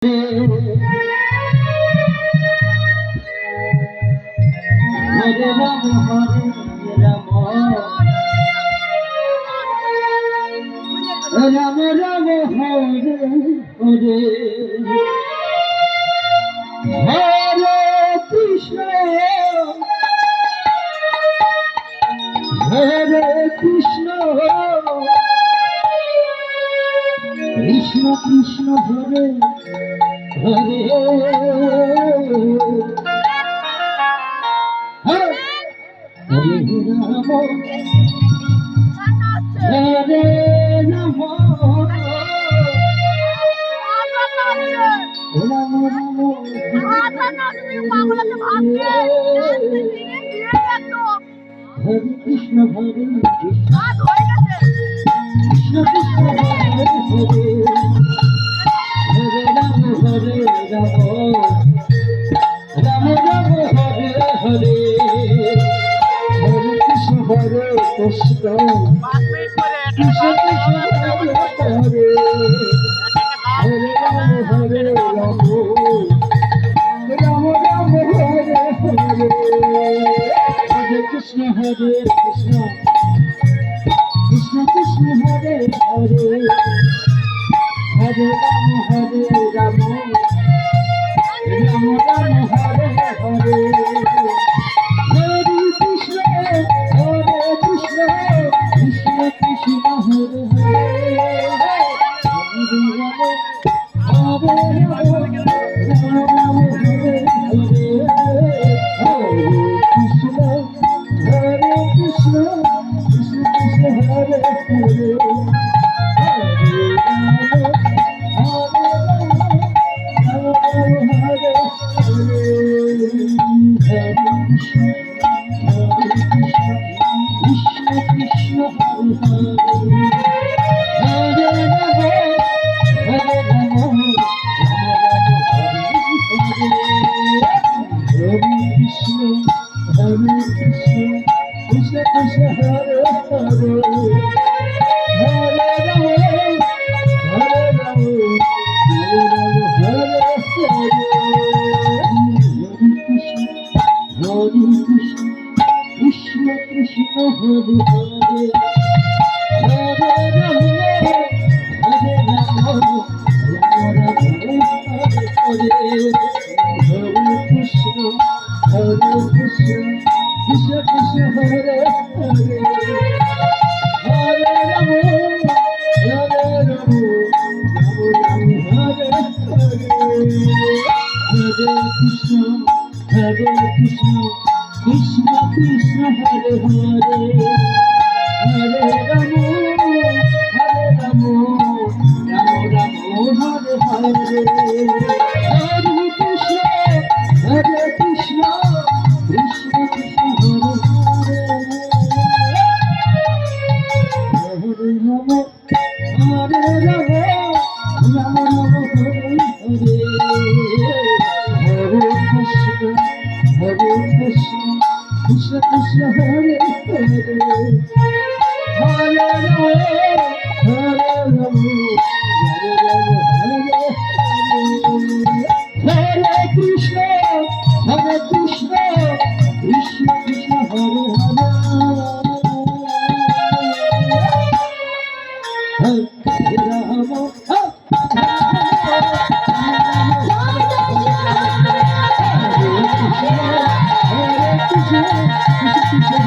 Hare Ram Hare Ram Ram Ram Hare Hare Hare Krishna Hare Krishna Krishna Krishna Hare Hare Hare Ram Hare Ram Hare Krishna Hare Krishna Krishna Krishna Hare Hare Hare Ram Hare Ram Ram Ram Hare Hare Hare Krishna Hare Krishna Krishna Krishna Hare Hare Hare Ram Hare Ram Ram Ram Hare Hare Hare Krishna Hare Krishna Krishna Krishna Hare Hare Hare Ram Hare Ram Ram Ram Hare Hare Hare Krishna Hare Krishna Krishna Krishna Hare Hare Hare Ram Hare Ram Ram Hare Hare Hare Krishna Hare Krishna Krishna Krishna Hare Hare Krishna Krishna Hare Hare Hare Rama Hare Rama Rama Rama Hare Hare Hare Krishna Krishna Krishna Hare Hare Hare Rama Hare Rama Rama Rama Hare Hare Hare Krishna Krishna Krishna Hare Hare Hare Rama Hare Rama Rama Rama Hare Hare Hare Krishna Krishna Krishna Hare Hare Hare Rama Hare Rama Rama Rama Hare Hare Hare Krishna Krishna Krishna Hare Hare Hare Rama Hare Rama Rama Rama Hare Hare Hare Krishna Krishna Krishna Hare Hare Hare Rama Krishna